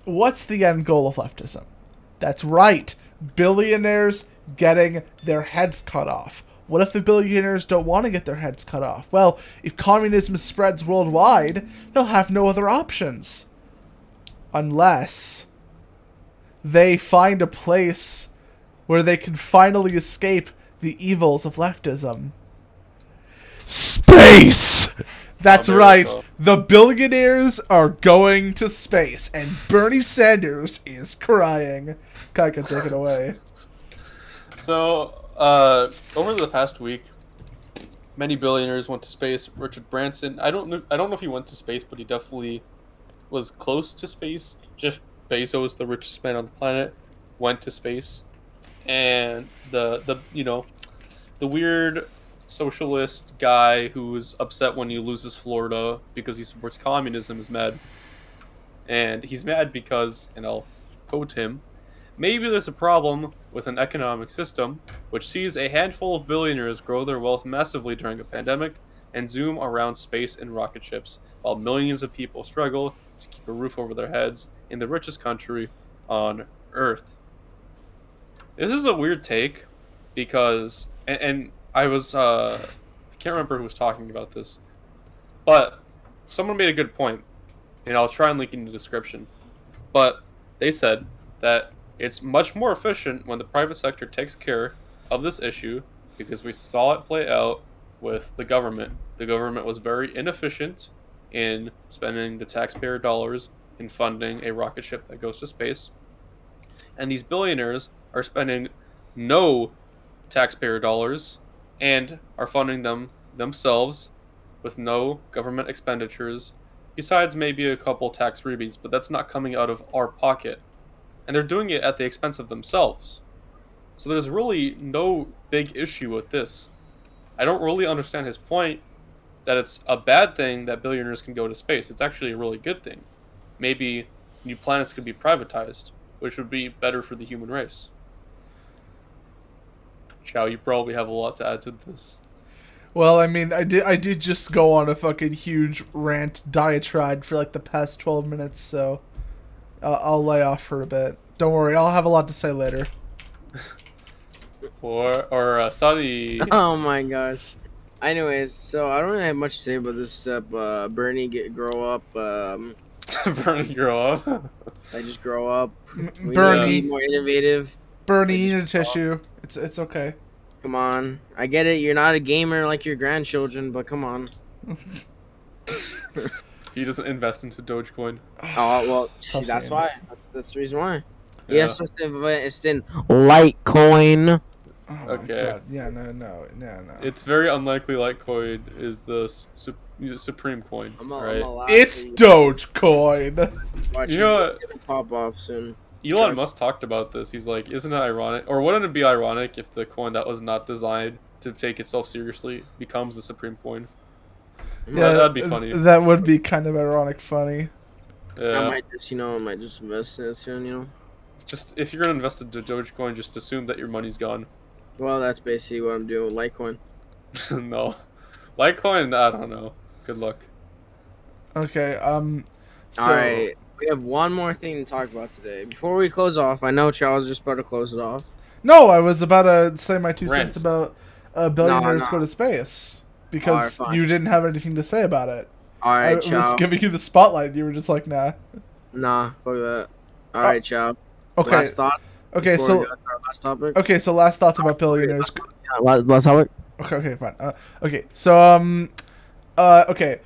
what's the end goal of leftism? That's right. Billionaires getting their heads cut off. What if the billionaires don't want to get their heads cut off? Well, if communism spreads worldwide, they'll have no other options. Unless they find a place where they can finally escape the evils of leftism. Space! That's right. The billionaires are going to space, and Bernie Sanders is crying. Kai can take it away. So, over the past week, many billionaires went to space. Richard Branson, I don't know if he went to space, but he definitely was close to space. Jeff Bezos, the richest man on the planet, went to space, and the weird socialist guy who's upset when he loses Florida because he supports communism is mad. And he's mad because, and I'll quote him, maybe there's a problem with an economic system which sees a handful of billionaires grow their wealth massively during a pandemic and zoom around space in rocket ships, while millions of people struggle to keep a roof over their heads in the richest country on Earth. This is a weird take because, and I can't remember who was talking about this, but someone made a good point, and I'll try and link in the description. But they said that it's much more efficient when the private sector takes care of this issue because we saw it play out with the government. The government was very inefficient in spending the taxpayer dollars in funding a rocket ship that goes to space. And these billionaires are spending no taxpayer dollars and are funding them themselves with no government expenditures, besides maybe a couple tax rebates, but that's not coming out of our pocket. And they're doing it at the expense of themselves. So there's really no big issue with this. I don't really understand his point that it's a bad thing that billionaires can go to space. It's actually a really good thing. Maybe new planets could be privatized, which would be better for the human race. Chow, you probably have a lot to add to this. Well, I mean, I did just go on a fucking huge rant diatribe for like the past 12 minutes, so I'll lay off for a bit. Don't worry, I'll have a lot to say later. Or Saudi. Oh my gosh. Anyways, so I don't really have much to say about this Bernie grow up. Bernie grow up. Like just grow up. We Bernie, need to be more innovative. Bernie, eat a tissue. It's okay. Come on, I get it. You're not a gamer like your grandchildren, but come on. He doesn't invest into Dogecoin. Oh well, Stop that's saying why. That's the reason why. Yeah. Yes, just invest in Litecoin. Oh Okay. my God. Yeah, no. It's very unlikely Litecoin is the supreme coin, right? It's Dogecoin. Watch You know it gonna pop off soon. Elon Musk talked about this. He's like, isn't it ironic, or wouldn't it be ironic if the coin that was not designed to take itself seriously becomes the supreme coin? Yeah, that'd be funny. That would be kind of ironic funny. Yeah. I might just invest in it soon, Just if you're gonna invest into Dogecoin, just assume that your money's gone. Well, that's basically what I'm doing with Litecoin. No, Litecoin, I don't know. Good luck. Okay, so... Alright, we have one more thing to talk about today. Before we close off, I know Charles is just about to close it off. No, I was about to say my 2 Rant. cents about billionaires No. go to space. Because Alright, fine. you didn't have anything to say about it. I Alright, was Chow. giving you the spotlight, and you were just like, nah. Nah, fuck that. Alright, Chow. Okay, Last thought? okay, before so... we go to our last topic? Okay, last thoughts about billionaires. Last topic? Okay, fine. Okay, so, okay.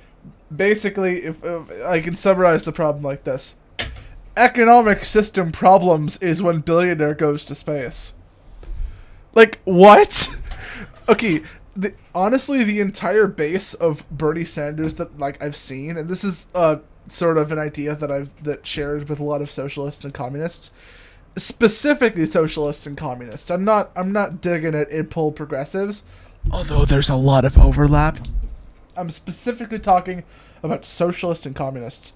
Basically, if I can summarize the problem like this. Economic system problems is when billionaire goes to space. Like, what? Okay, honestly, the entire base of Bernie Sanders that, like, I've seen, and this is, sort of an idea that shared with a lot of socialists and communists, specifically socialists and communists. I'm not digging it in pull progressives, although there's a lot of overlap. I'm specifically talking about socialists and communists.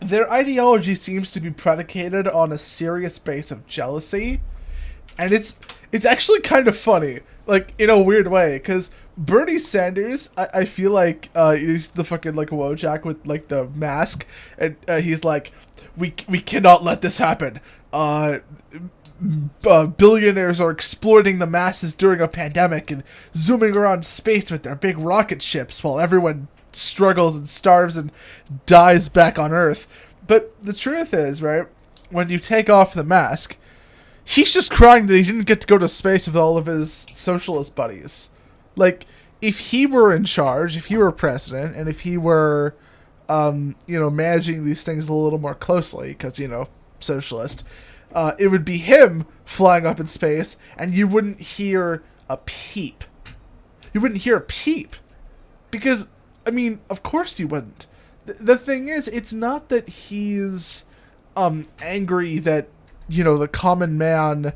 Their ideology seems to be predicated on a serious base of jealousy, and it's actually kind of funny, like, in a weird way, because Bernie Sanders, I feel like he's the fucking like Wojak with like the mask, and he's like, we cannot let this happen. Billionaires are exploiting the masses during a pandemic and zooming around space with their big rocket ships while everyone struggles and starves and dies back on Earth. But the truth is, right, when you take off the mask, he's just crying that he didn't get to go to space with all of his socialist buddies. Like, if he were in charge, if he were president, and if he were, managing these things a little more closely, because, socialist, it would be him flying up in space, and you wouldn't hear a peep. You wouldn't hear a peep. Because, I mean, of course you wouldn't. The thing is, it's not that he's angry that, the common man,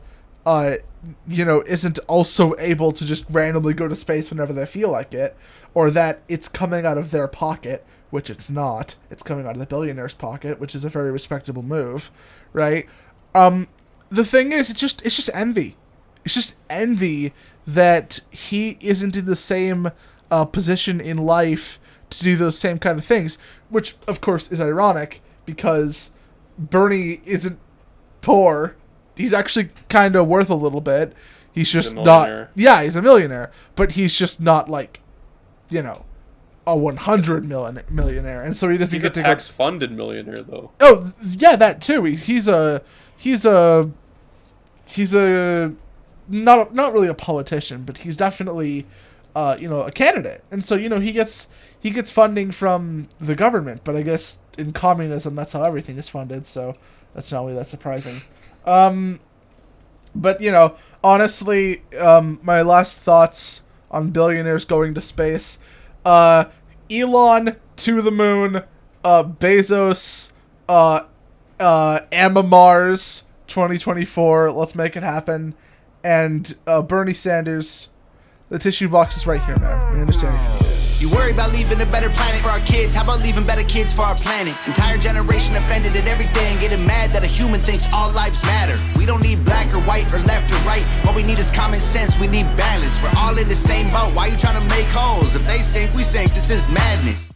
isn't also able to just randomly go to space whenever they feel like it, or that it's coming out of their pocket, which it's not. It's coming out of the billionaire's pocket, which is a very respectable move, right? The thing is, it's just envy. It's just envy that he isn't in the same position in life to do those same kind of things, which, of course, is ironic, because Bernie isn't poor. He's actually kind of worth a little bit. He's just not... Yeah, he's a millionaire. But he's just not, like, a 100 millionaire. And so he doesn't get to go... He's a tax-funded millionaire, though. Oh, yeah, that too. He's not really a politician, but he's definitely, a candidate. And so, he gets funding from the government. But I guess in communism, that's how everything is funded. So that's not really that surprising. But, honestly, my last thoughts on billionaires going to space, Elon to the moon, Bezos, Mars 2024, let's make it happen, and, Bernie Sanders, the tissue box is right here, man. We understand you. You worry about leaving a better planet for our kids. How about leaving better kids for our planet? Entire generation offended at everything, getting mad that a human thinks all lives matter. We don't need black or white or left or right. What we need is common sense. We need balance. We're all in the same boat. Why you trying to make holes? If they sink, we sink. This is madness.